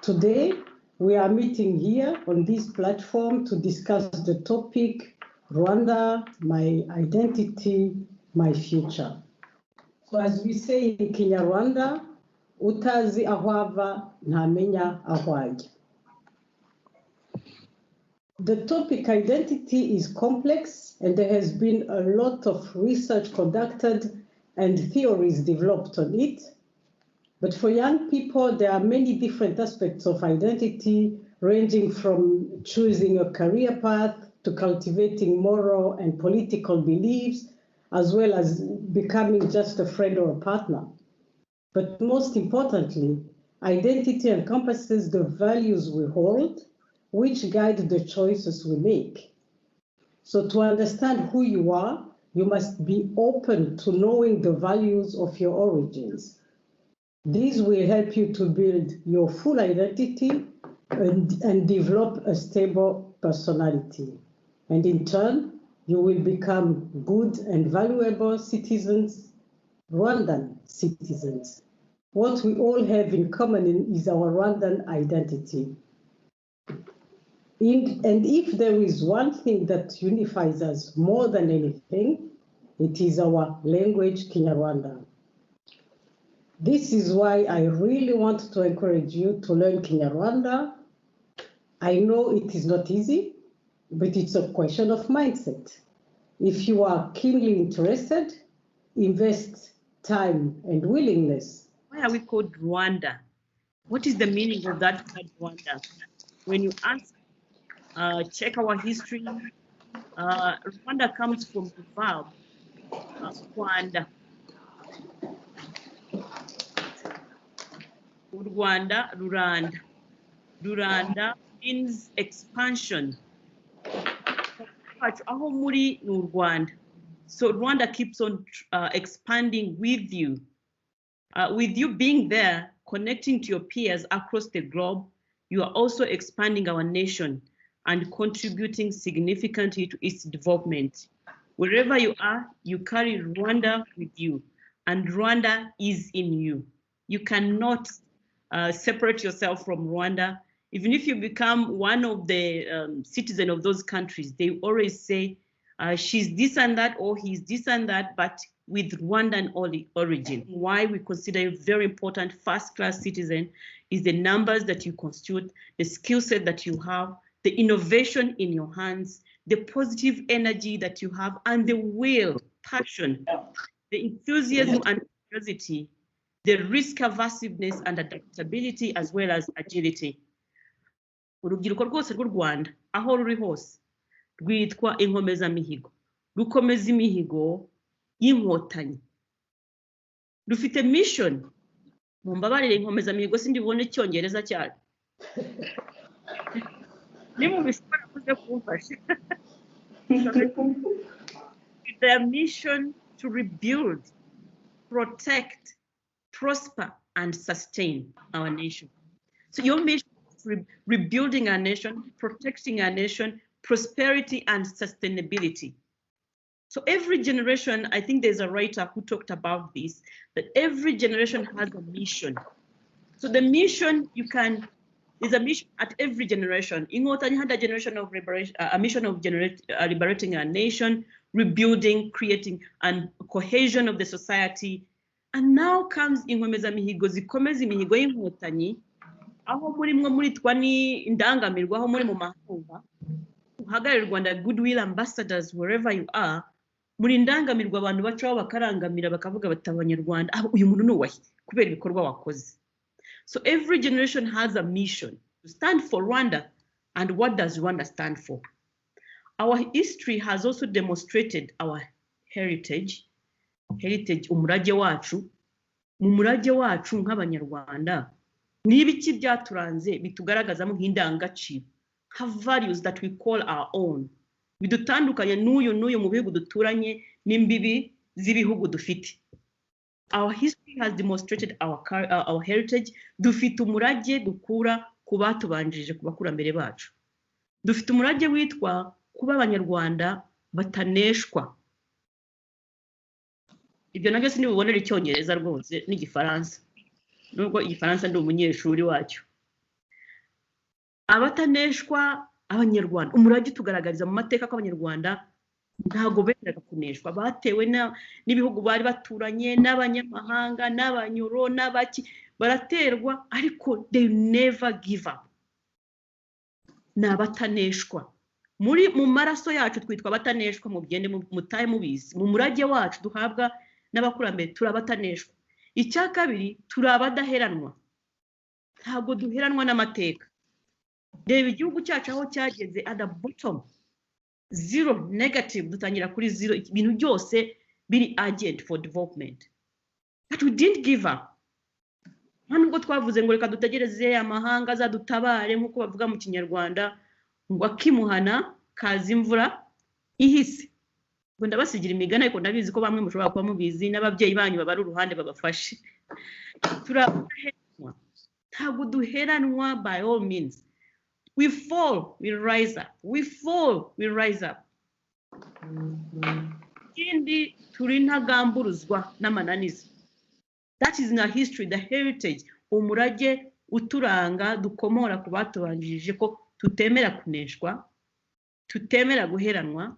Today, we are meeting here on this platform to discuss the topic, Rwanda, my identity, my future. So as we say in Kinyarwanda, utazi aho ava ntamenya aho ajya. The topic identity is complex, and there has been a lot of research conducted and theories developed on it. But for young people, there are many different aspects of identity, ranging from choosing a career path to cultivating moral and political beliefs, as well as becoming just a friend or a partner. But most importantly, identity encompasses the values we hold, which guide the choices we make. So to understand who you are, you must be open to knowing the values of your origins. These will help you to build your full identity and develop a stable personality. And in turn, you will become good and valuable citizens, Rwandan citizens. What we all have in common is our Rwandan identity. And if there is one thing that unifies us more than anything, it is our language, Kinyarwanda. This is why I really want to encourage you to learn Kinyarwanda. I know it is not easy, but it's a question of mindset. If you are keenly interested, invest time and willingness. Why are we called Rwanda? What is the meaning of that word Rwanda? When you ask, check our history, Rwanda comes from the verb Rwanda. Rwanda, Ruranda. Ruranda means expansion. Aho muri ni Rwanda. So Rwanda keeps on expanding with you. With you being there, connecting to your peers across the globe, you are also expanding our nation and contributing significantly to its development. Wherever you are, you carry Rwanda with you, and Rwanda is in you. You cannot separate yourself from Rwanda. Even if you become one of the citizens of those countries, they always say, she's this and that, or he's this and that, but with Rwandan origin. Why we consider you very important first-class citizen is the numbers that you constitute, the skill set that you have, the innovation in your hands, the positive energy that you have, and the will, passion, the enthusiasm and curiosity, the risk aversiveness and adaptability, as well as agility. Urubyiruko rwose rw'u Rwanda aho ruri hose rwitwa inkomezamihigo, rukomeza imihigo y'inkotanyi, rufite mission. Mumbabarire inkomezamihigo sindibone icyongereza cyane. Nimubishobora kuze kumfasha. Their mission to rebuild, protect, prosper, and sustain our nation. So your mission is rebuilding our nation, protecting our nation, prosperity, and sustainability. So every generation, I think there's a writer who talked about this, that every generation has a mission. So the mission is a mission at every generation. Ingotani had a generation of liberation, a mission of liberating our nation, rebuilding, creating, and cohesion of the society. And now comes inkomezamihigo zikomeza imihigo y'inkotanyi, aho muri mwe muritwa ni indangamirwa, aho muri mu mahanga uhagararira Rwanda goodwill ambassadors wherever you are, muri indangamirwa abantu bacaho bakarangamira bakavuga bati abanyarwanda uyu muntu nuwahe kubera ibikorwa wakoze. So every generation has a mission to stand for Rwanda. And what does Rwanda stand for? Our history has also demonstrated our heritage, umurage wacu. Mu murage wacu nk'abanyarwanda n'ibiki byaturanze bitugaragazamo nk'indangagaciro, have values that we call our own, bidutandukanye n'uyu mu bihugu duturanye n'imbibi z'ibihugu dufite. Our history has demonstrated our heritage. Dufite umurage dukura ku batubanjirije, ku bakurambere bacu. Dufite umurage witwa kuba abanyarwanda bataneshwa. Ibyo nabyo sinibubonera icyongereza rwose n'igifaransa, nubwo igifaransa ndi umunyeshuri wacyo. abataneshwa abanyarwanda, umurage tugaragariza mu mateka ko abanyarwanda ntago bemeraga kuneshwa, batewe n'ibihugu bari baturanye, n'abanyamahanga, n'abanyoro, n'abaki, baraterwa ariko they never give up. Ni abataneshwa. Mu maraso yacu twitwa abataneshwa, mugende mutahe mubizi, mu murage wacu duhabwa n'abakurambere turi abataneshwa. Icya kabiri, turi abadaheranwa, ntabwo duheranwa n'amateka. Reba igihugu cyacu aho cyageze at the bottom, zero, negative, dutangira kuri zero, ibintu byose biri agent for development, but we didn't give up. Nubwo twavuze ngo reka dutegereze amahanga azadutabare nk'uko bavuga mu Kinyarwanda, ngo akimuhana kaza imvura ihise. Ngo ndabasigira imigani ariko ndabizi ko bamwe mushobora kuba mubizi, n'ababyeyi banyu babari uruhande babafashe. Turaheranwa, ntabwo duheranwa by all means. We fall, we rise up. We fall, we rise up. Ikindi, turi ntagamburuzwa n'amananiza. That is in our history, the heritage, umurage uturanga dukomora ku batubanjirije ko tutemera kuneshwa, tutemera guheranwa,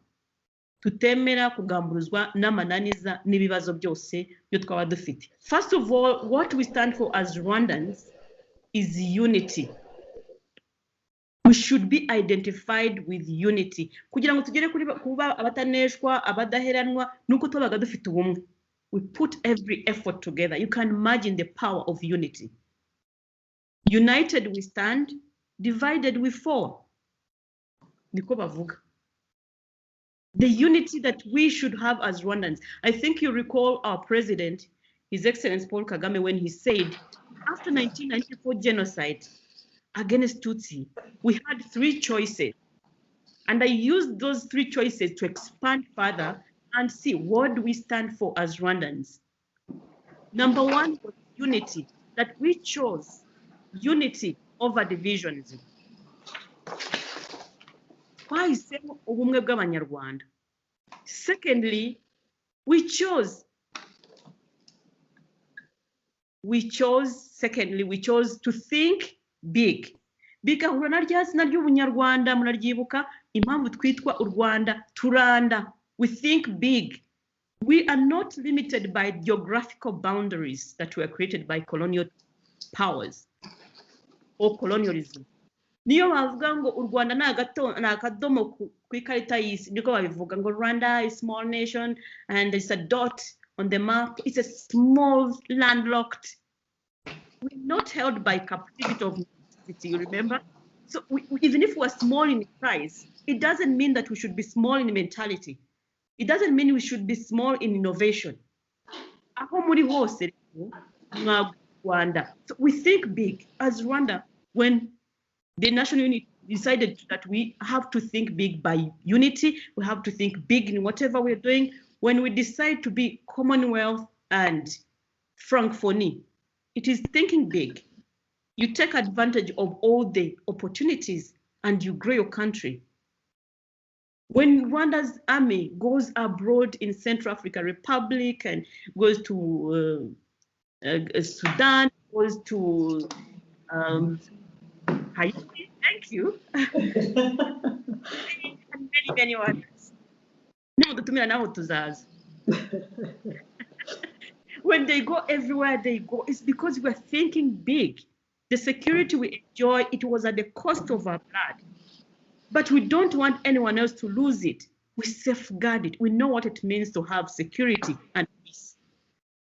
tutemera kugamburuzwa n'amananiza n'ibibazo byose byo twaba dufite. First of all, what we stand for as Rwandans is unity. We should be identified with unity. Kugira ngo tugere kuri kuba abataneshwa, abadaheranwa, nuko tubaga dufite ubumwe. We put every effort together. You can imagine the power of unity. United we stand, divided we fall. Niko bavuga. The unity that we should have as Rwandans. I think you recall our president, His Excellency Paul Kagame, when he said, after 1994 genocide against Tutsi, we had 3 choices. And I used those 3 choices to expand further and see what do we stand for as Rwandans. Number 1 was unity, that we chose unity over divisions. Twahisemo ubumwe bw'abanyarwanda. Secondly, we chose to think big. Bigahura na rya zina ry'ubunyarwanda muraryibuka, impamvu twitwa u Rwanda, turanda. We think big. We are not limited by geographical boundaries that were created by colonial powers or colonialism. Niyo bavuga ngo u Rwanda ni akadomo ku ikarita y'isi, niko babivuga ngo Rwanda is a small nation and it's a dot on the map. It's a small landlocked. We're not held by captivity of necessity, you remember? So even if we're small in size, it doesn't mean that we should be small in mentality. It doesn't mean we should be small in innovation. Aho muri hose mwa Rwanda. So we think big as Rwanda. When the national unit decided that we have to think big by unity, we have to think big in whatever we're doing. When we decide to be Commonwealth and Francophonie, it is thinking big. You take advantage of all the opportunities and you grow your country. When Rwanda's army goes abroad in Central African Republic and goes to Sudan, goes to Haiti, thank you, and many others. When they go everywhere they go, it's because we're thinking big. The security we enjoy, it was at the cost of our blood. But we don't want anyone else to lose it. We safeguard it. We know what it means to have security and peace.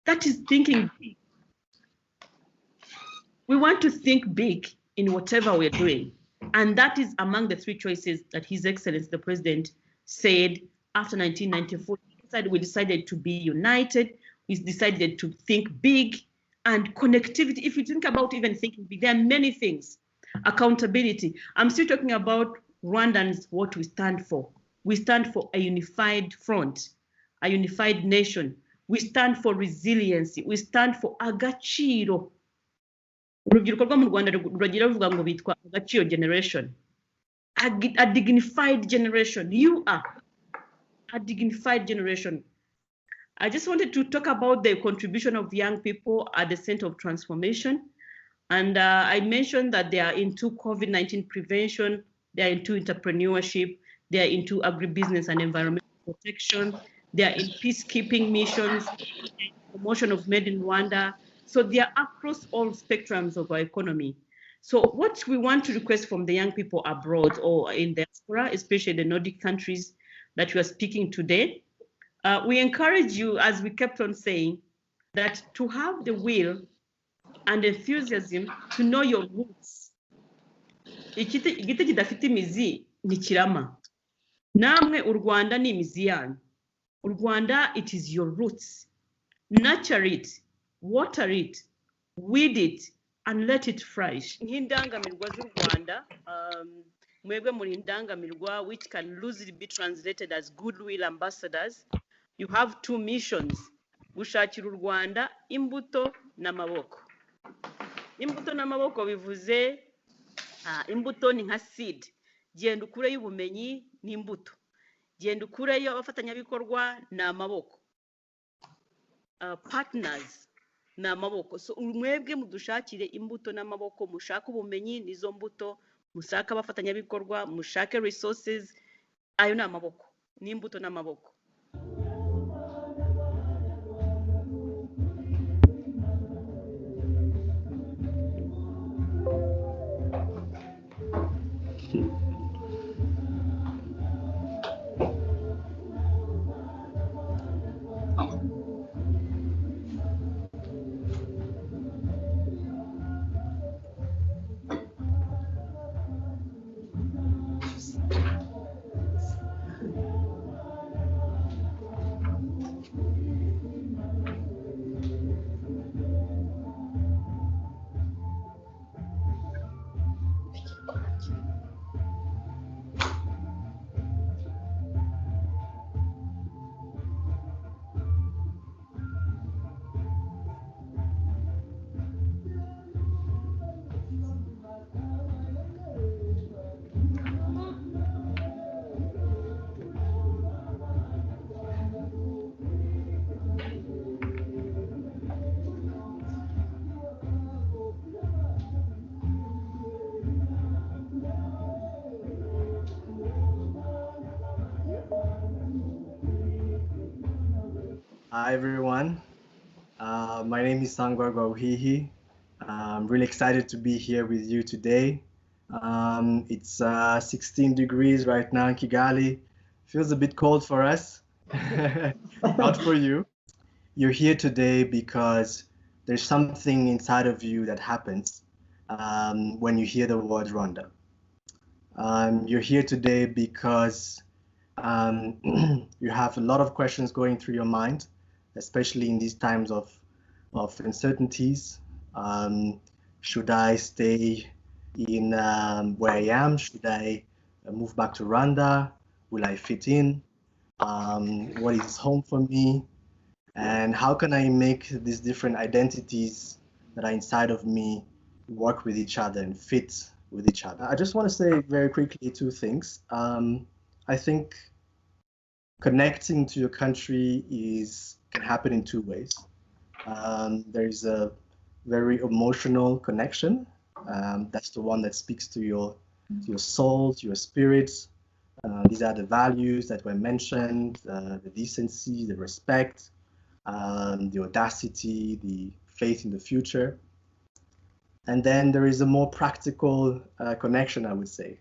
That is thinking big. We want to think big in whatever we're doing. And that is among the 3 choices that His Excellency, the President, said after 1994. We decided to be united. We decided to think big and connectivity. If you think about even thinking big, there are many things. Accountability. I'm still talking about Rwandans, what we stand for. We stand for a unified front, a unified nation. We stand for resiliency. We stand for agaciro. Urubyiruko rwo mu Rwanda ruragira ruvuga ngo bitwa agaciro generation. A dignified generation. You are a dignified generation. I just wanted to talk about the contribution of young people at the center of transformation. And I mentioned that they are into COVID-19 prevention, they are into entrepreneurship, they are into agribusiness and environmental protection, they are in peacekeeping missions, promotion of made in Rwanda. So they are across all spectrums of our economy. So what we want to request from the young people abroad or in diaspora, especially the Nordic countries that we are speaking today, we encourage you, as we kept on saying, that to have the will and enthusiasm to know your roots. Igiti kidafite imizi ntikirama. Namwe u Rwanda ni imizi yanyu. U Rwanda, it is your roots. Nurture it, water it, weed it, and let it flourish. Nk'indangamirwa z'u Rwanda, mwebwe muri indangamirwa, which can loosely be translated as goodwill ambassadors. You have two missions: gushakira u Rwanda imbuto n'amaboko. Imbuto n'amaboko bivuze imbuto ni nka seed, genda ukureyo ubumenyi n'imbuto, genda ukureyo abafatanyabikorwa n'amaboko, partners n'amaboko. So mwebwe mudushakire imbuto n'amaboko, mushaka ubumenyi n'izo mbuto, mushaka abafatanyabikorwa, mushake resources, ayo ni amaboko, n'imbuto n'amaboko. Hi everyone, my name is Sangwarwa Uhihi. I'm really excited to be here with you today. It's 16 degrees right now in Kigali. Feels a bit cold for us, not for you. You're here today because there's something inside of you that happens when you hear the word Rwanda. You're here today because you have a lot of questions going through your mind, especially in these times of uncertainties. Should I stay in where I am? Should I move back to Rwanda? Will I fit in? What is home for me? And how can I make these different identities that are inside of me work with each other and fit with each other? I just want to say very quickly two things. I think connecting to your country can happen in two ways. There's a very emotional connection. That's the one that speaks to your soul, to your spirit. These are the values that were mentioned: the decency, the respect, the audacity, the faith in the future. And then there is a more practical connection, I would say.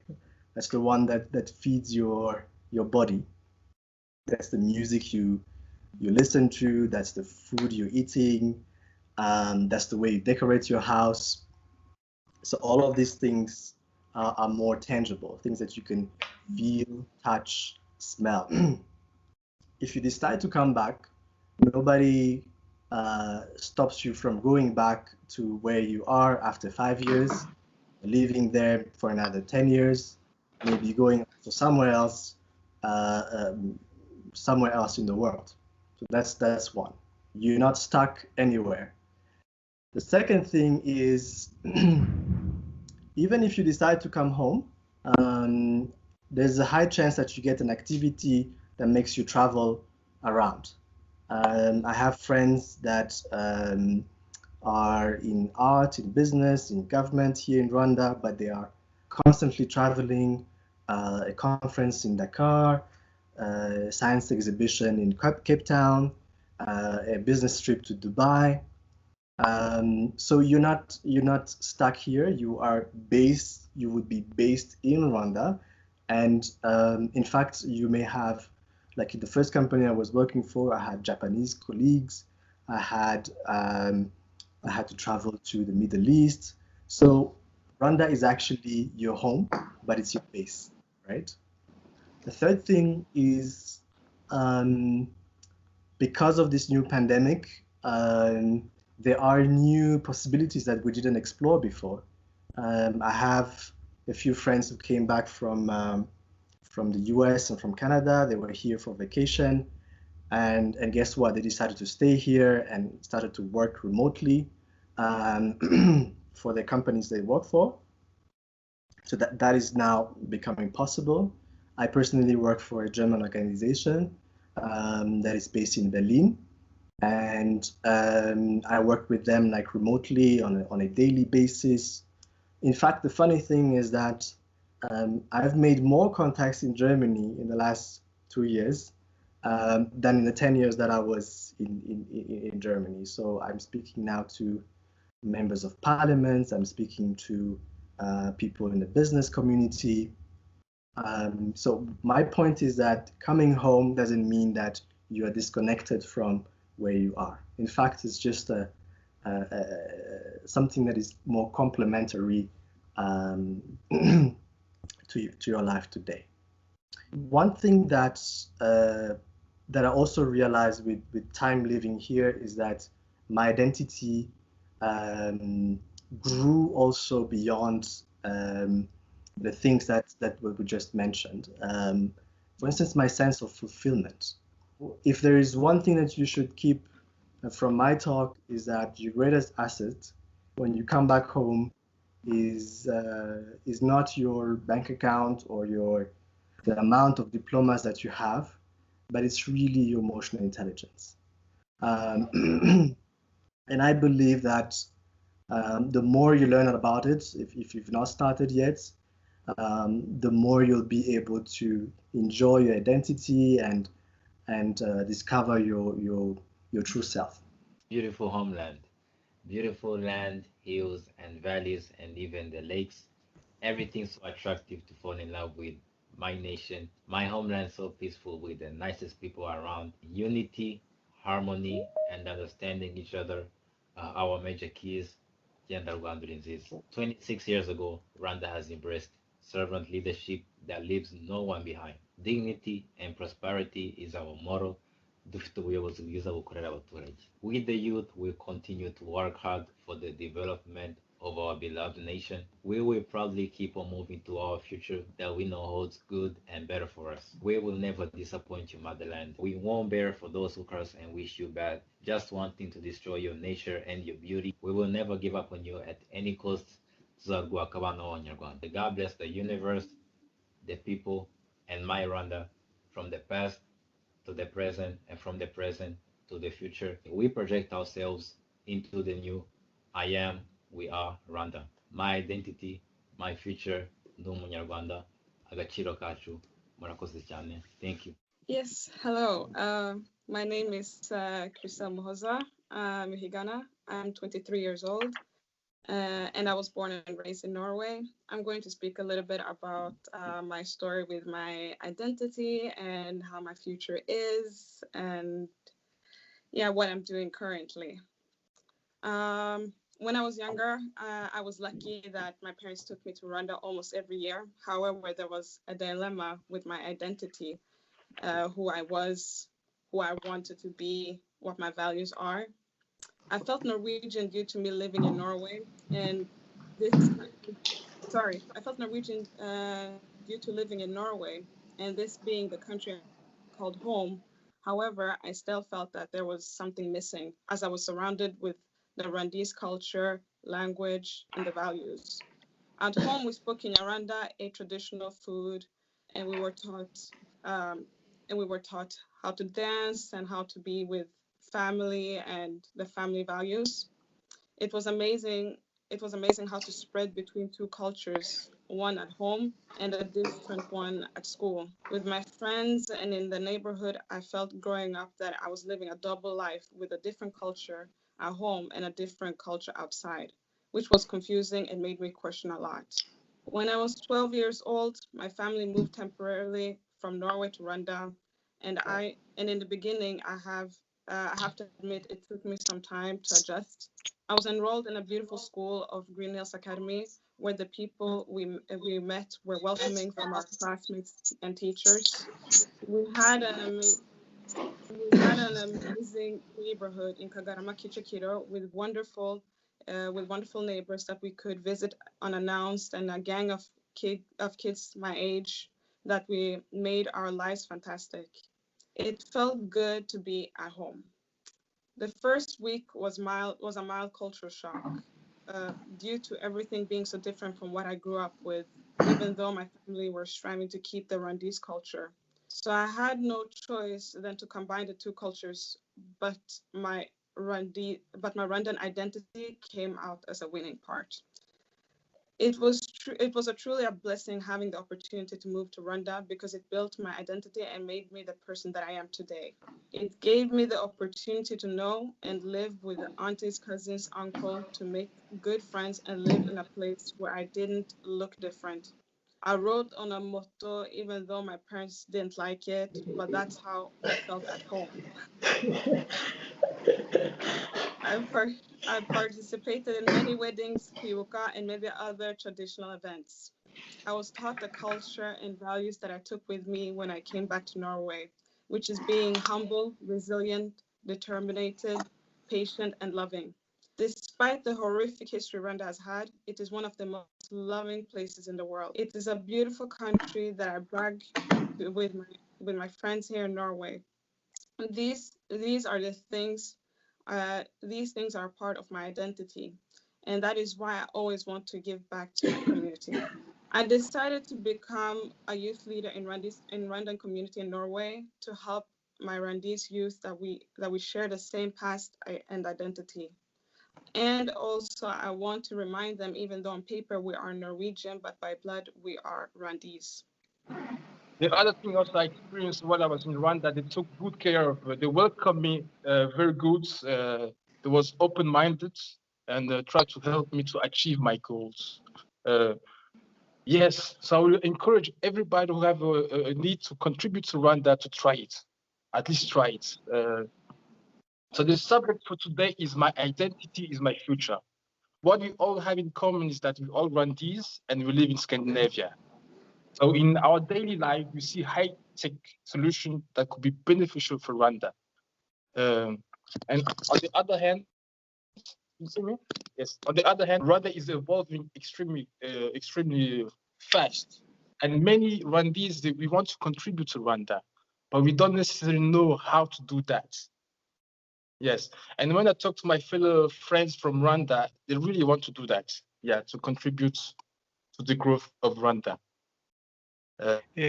That's the one that feeds your body. That's the music you listen to, that's the food you're eating, that's the way you decorate your house. So all of these things are more tangible, things that you can feel, touch, smell. If you decide to come back, nobody stops you from going back to where you are after 5 years, living there for another 10 years, maybe going to somewhere else in the world. So that's one. You're not stuck anywhere. The second thing is, even if you decide to come home, there's a high chance that you get an activity that makes you travel around. I have friends that are in art, in business, in government here in Rwanda, but they are constantly traveling, a conference in Dakar, science exhibition in Cape Town, a business trip to Dubai. So you're not stuck here. You would be based in Rwanda, and in fact, you may have, like in the first company I was working for, I had Japanese colleagues. I had um, I had to travel to the Middle East. So Rwanda is actually your home, but it's your base, right? The third thing is um, because of this new pandemic, there are new possibilities that we didn't explore before. I have a few friends who came back from the US and from Canada. They were here for vacation, and guess what? They decided to stay here and started to work remotely for the companies they work for. So that is now becoming possible. I personally work for a German organization that is based in Berlin, and I work with them like remotely on a daily basis. In fact, the funny thing is that I've made more contacts in Germany in the last 2 years than in the 10 years that I was in Germany. So I'm speaking now to members of parliament, I'm speaking to people in the business community. So my point is that coming home doesn't mean that you are disconnected from where you are. In fact, it's just something that is more complementary um, to your life today. One thing that I also realized with time living here is that my identity grew also beyond the things that we just mentioned. For instance, my sense of fulfillment. If there is one thing that you should keep from my talk is that your greatest asset when you come back home is not your bank account or the amount of diplomas that you have, but it's really your emotional intelligence. Um, and I believe that the more you learn about it, if you've not started yet, the more you'll be able to enjoy your identity and discover your true self. Beautiful homeland, beautiful land, hills and valleys, and even the lakes. Everything so attractive to fall in love with. My nation, my homeland so peaceful with the nicest people around. Unity, harmony, and understanding each other are our major keys. Genda Rwanda insists. 26 years ago, Rwanda has embraced servant leadership that leaves no one behind. Dignity and prosperity is our motto. Dufite ubuyobozi bwiza bukorera abaturage. We the youth will continue to work hard for the development of our beloved nation. We will proudly keep on moving to our future that we know holds good and better for us. We will never disappoint you, motherland. We won't bear for those who curse and wish you bad, just wanting to destroy your nature and your beauty. We will never give up on you at any cost. Tuzarwubaka abana b'Abanyarwanda. God bless the universe, the people, and my Rwanda, from the past to the present, and from the present to the future. We project ourselves into the new. I am, we are Rwanda. My identity, my future, ndi umunyarwanda, agaciro kacu, murakoze cyane. Thank you. Yes, hello. My name is Krista Mohoza. I'm Higana. I'm 23 years old, and I was born and raised in Norway. I'm going to speak a little bit about my story with my identity and how my future is, and yeah, what I'm doing currently. When I was younger, I was lucky that my parents took me to Rwanda almost every year. However, there was a dilemma with my identity, who I was, who I wanted to be, what my values are. I felt Norwegian due to me living in Norway, and this, sorry, I felt Norwegian due to living in Norway, and this being the country I called home. However, I still felt that there was something missing as I was surrounded with the Rwandese culture, language, and the values. At home, we spoke Kinyarwanda, a traditional food, and we were taught um, how to dance and how to be with family and the family values. It was amazing. It was amazing how to spread between two cultures, one at home and a different one at school. With my friends and in the neighborhood, I felt growing up that I was living a double life with a different culture at home and a different culture outside, which was confusing and made me question a lot. When I was 12 years old, my family moved temporarily from Norway to Rwanda, and in the beginning, I have to admit it took me some time to adjust. I was enrolled in a beautiful school of Green Hills Academy, where the people we met were welcoming from our classmates and teachers. We had an ama- we had an amazing neighborhood in Kagarama Kichikiro with wonderful neighbors that we could visit unannounced, and a gang of kids my age that we made our lives fantastic. It felt good to be at home. The first week was a mild cultural shock, due to everything being so different from what I grew up with, even though my family were striving to keep the Rwandese culture. So I had no choice than to combine the two cultures, but but my Rwandan identity came out as a winning part. It was a truly a blessing having the opportunity to move to Rwanda because it built my identity and made me the person that I am today. It gave me the opportunity to know and live with aunties, cousins, uncle, to make good friends and live in a place where I didn't look different. I rode on a moto even though my parents didn't like it, but that's how I felt at home. I, par- I participated in many weddings, kwibuka, and maybe other traditional events. I was taught the culture and values that I took with me when I came back to Norway, which is being humble, resilient, determined, patient, and loving. Despite the horrific history Rwanda has had, it is one of the most loving places in the world. It is a beautiful country that I brag with my friends here in Norway. These are the things these things are part of my identity, and that is why I always want to give back to my community. I decided to become a youth leader in Rwandan community in Norway to help my Rwandese youth that we share the same past and identity. And also, I want to remind them, even though on paper we are Norwegian, but by blood we are Rwandese. The other thing also I experienced while I was in Rwanda, they took good care of, they welcomed me very good. They was open-minded and tried to help me to achieve my goals. Yes, so I will encourage everybody who have a need to contribute to Rwanda to try it, at least try it. So the subject for today is my identity is my future. What we all have in common is that we all Rwandese and we live in Scandinavia. So in our daily life, we see high-tech solutions that could be beneficial for Rwanda. And on the other hand, you see me? Yes. On the other hand, Rwanda is evolving extremely fast. And many Rwandese, we want to contribute to Rwanda, but we don't necessarily know how to do that. Yes. And when I talk to my fellow friends from Rwanda, they really want to do that. Yeah, to contribute to the growth of Rwanda.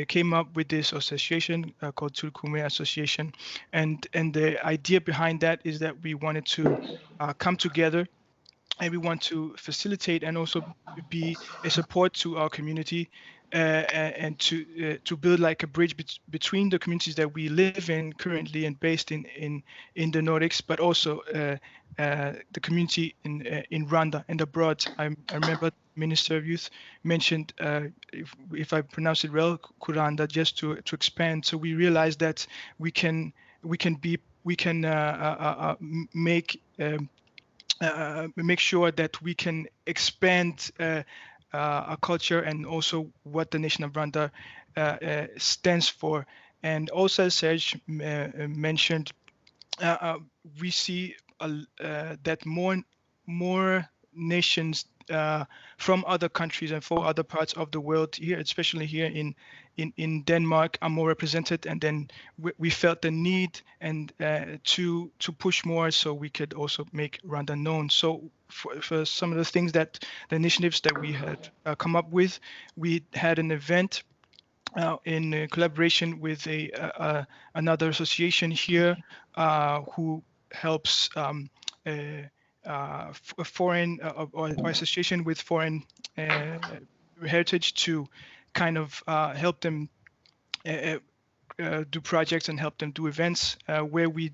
Came up with this association called Tulkume Association, and the idea behind that is that we wanted to come together and we want to facilitate and also be a support to our community and to build like a bridge between the communities that we live in currently and based in the Nordics, but also the community in Rwanda and abroad. I remember Minister of Youth mentioned, if I pronounce it well, Kuranda, just to expand. So we realized that we can make make sure that we can expand our culture and also what the nation of Rwanda stands for. And also, as Serge mentioned, we see that more nations from other countries and from other parts of the world here, especially here in Denmark, are more represented, and then we felt the need and to push more so we could also make Rwanda known. So for some of the things that the initiatives that we had come up with, we had an event in collaboration with another association here who helps foreign or association with foreign heritage to kind of help them do projects and help them do events where we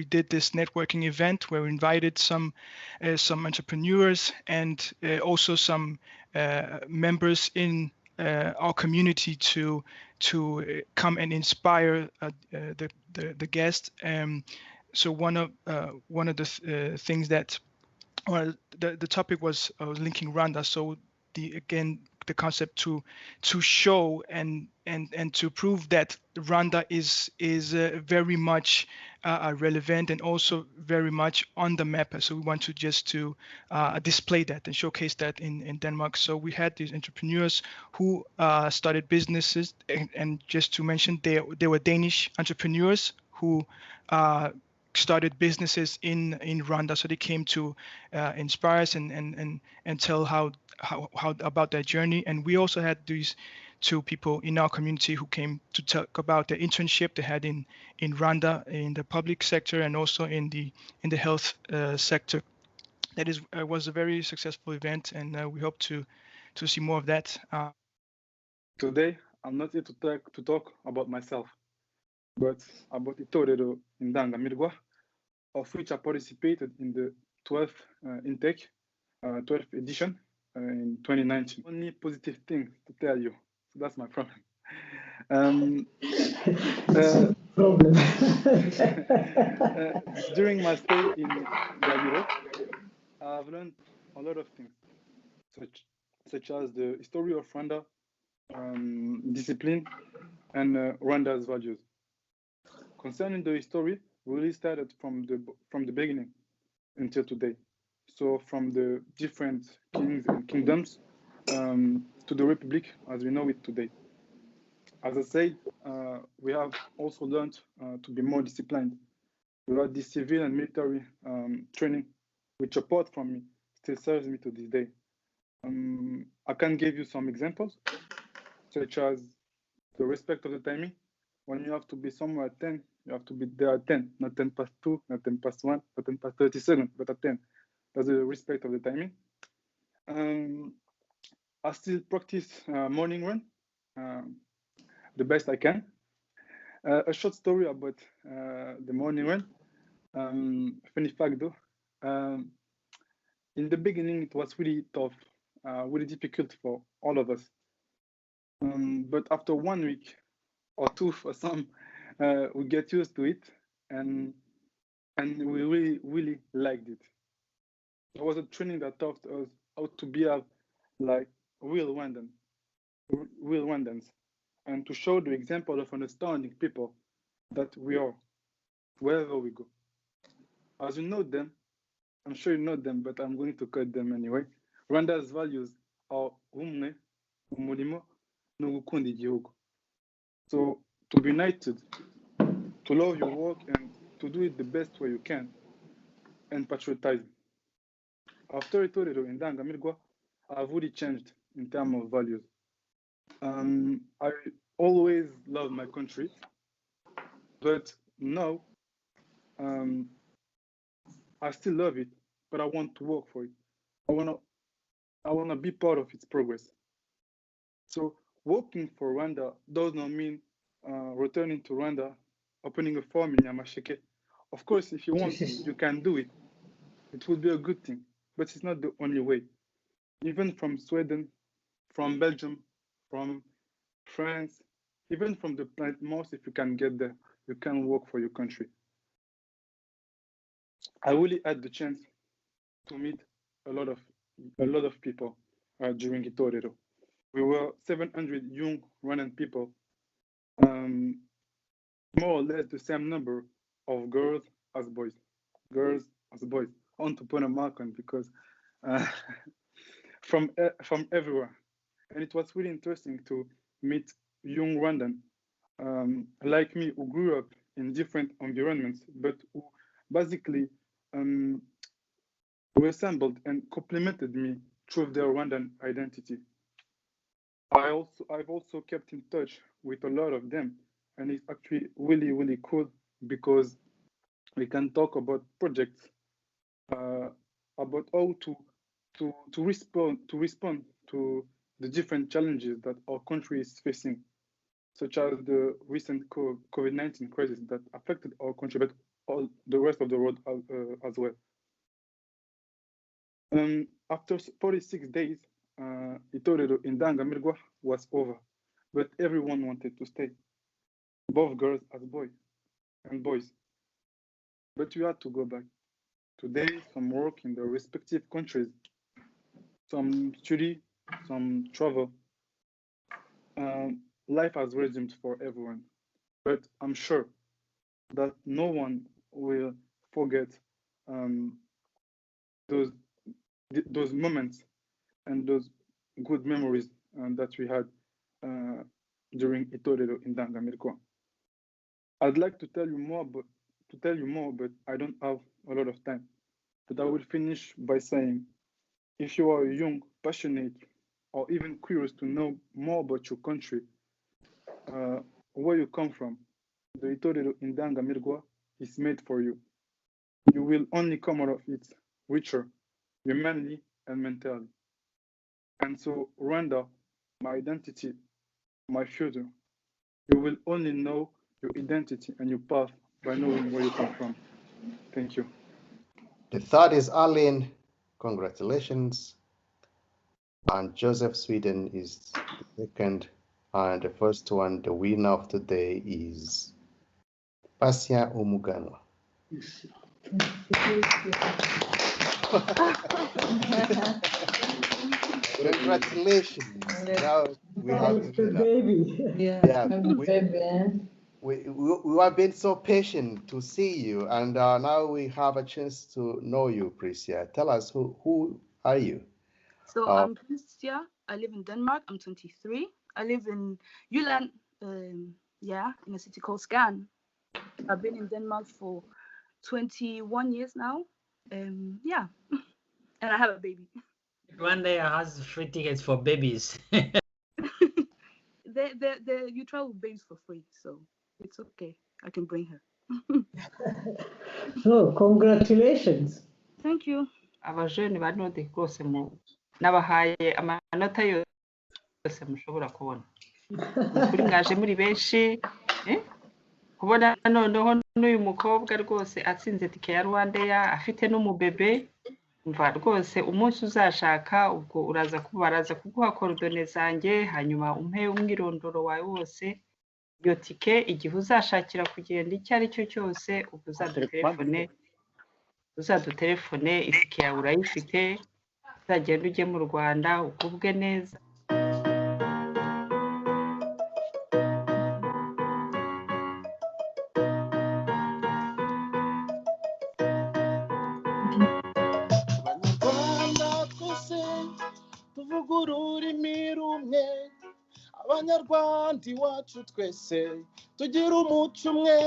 did this networking event where we invited some entrepreneurs and also some members in our community to come and inspire the guest. So one of the things that, or the topic was linking Rwanda. So the concept to show and to prove that Rwanda is very much relevant and also very much on the map. So we want to just to display that and showcase that in Denmark. So we had these entrepreneurs who started businesses, and just to mention, they were Danish entrepreneurs who started businesses in Rwanda. So they came to inspire us and tell how about their journey. And we also had these two people in our community who came to talk about the internship they had in Rwanda in the public sector and also in the health sector. That was a very successful event, and we hope to see more of that. Today, I'm not here to talk about myself, but about Itorero in Dangamirwa, of which I participated in the 12th intake, 12th edition in 2019. Only positive thing to tell you, so that's my problem. Problem. During my stay in Gabiro, I've learned a lot of things, such as the history of Rwanda, discipline, and Rwanda's values. Concerning the history, we really started from the beginning until today. So from the different kings and kingdoms to the republic as we know it today. As I said, we have also learned to be more disciplined. Without this civil and military training, which apart from me still serves me to this day. I can give you some examples, such as the respect of the timing. When you have to be somewhere at 10, you have to be there at 10, not 10 past 2, not 10 past 1, not 10 past 30 seconds, but at 10. That's the respect of the timing. I still practice morning run the best I can. A short story about the morning run. Funny fact though, in the beginning it was really tough, really difficult for all of us. But after 1 week or two for some, we get used to it, and we really liked it. It was a training that taught us how to behave like real Rwandans, and to show the example of understanding people that we are wherever we go. As you know them, I'm sure you know them, but I'm going to cut them anyway. Rwanda's values are umwe, umurimo, no gukunda igihugu. So to be united, to love your work and to do it the best way you can, and patriotism. After Itorero in Dangamirwa, I've really changed in terms of values. I always loved my country, but now I still love it, but I want to work for it. I wanna be part of its progress. So working for Rwanda does not mean returning to Rwanda, opening a farm in Yamasheke. Of course, if you want to, you can do it. It would be a good thing, but it's not the only way. Even from Sweden, from Belgium, from France, even from the planet Mars, if you can get there, you can work for your country. I really had the chance to meet a lot of people during Itorero. We were 700 young Rwandan people, more or less the same number of girls as boys. Girls as boys. I want to put a mark on because from everywhere, and it was really interesting to meet young Rwandan like me who grew up in different environments, but who basically resembled and complemented me through their Rwandan identity. I've also kept in touch with a lot of them, and it's actually really cool because we can talk about projects about how to respond to the different challenges that our country is facing, such as the recent COVID-19 crisis that affected our country, but all the rest of the world as well. After 46 days, Itorero in Dangamirgwa was over, but everyone wanted to stay, both girls as boys and boys. But we had to go back. Today, some work in their respective countries, some study, some travel. Life has resumed for everyone, but I'm sure that no one will forget those moments and those good memories that we had during Itorero in Dangamirgwa. I'd like to tell you more, but I don't have a lot of time. But I will finish by saying, if you are young, passionate, or even curious to know more about your country, where you come from, the Itorero in Dangamirgwa is made for you. You will only come out of it richer, humanly and mentally. And so, Rwanda, my identity, my future, you will only know your identity and your path by knowing where you come from. Thank you. The third is Arlene. Congratulations. And Joseph Sweden is the second. And the first one, the winner of today is Pasia Umuganwa. Congratulations. Now we have the baby. We have been so patient to see you, and now we have a chance to know you, Priscia. Tell us who are you? So I'm Priscia. I live in Denmark. I'm 23. I live in Jylland, in a city called Skagen. I've been in Denmark for 21 years now. And I have a baby. Rwanda has free tickets for babies. You travel with babies for free, so it's okay. I can bring her. So, congratulations. Thank you. Abajene banode rwose nabahaye amanota yose mushobora kubona. Kuri mwaje muri benshi kubona noneho n'uyu mukobwa rwose atsinze tike ya Rwanda afite n'umubebe. Umva rwose umunsi uzashaka ubwo baraza kuguha korodone zanjye, hanyuma umpe umwirondoro wawe wose. Iyo tike igihe uzashakira kugenda icyo ari cyo cyose, ubwo uzadutelefone itike yawe urayifite, uzagenda ujye mu Rwanda ugubwe neza. tuvuga ururimi rumwe, abanyarwanda iwacu twese tugira umuco umwe,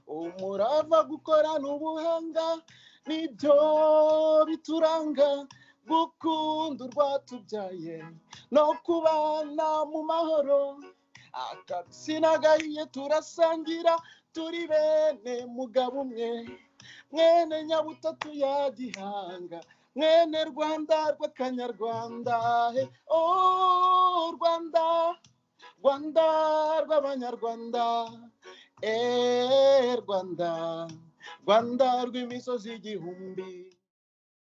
umurava gukorana ubuhanga nibyo bituranga, gukunda urwatubyaye no kubana mu mahoro, akabisi n'agahiye turasangira turi bene mugabo umwe, mwene nyabutatu ya Gihanga, mwene Rwanda rw'akanyarwanda, Rwanda, Rwanda rw'abanyarwanda, Rwanda, Rwanda rw'imisozi igihumbi.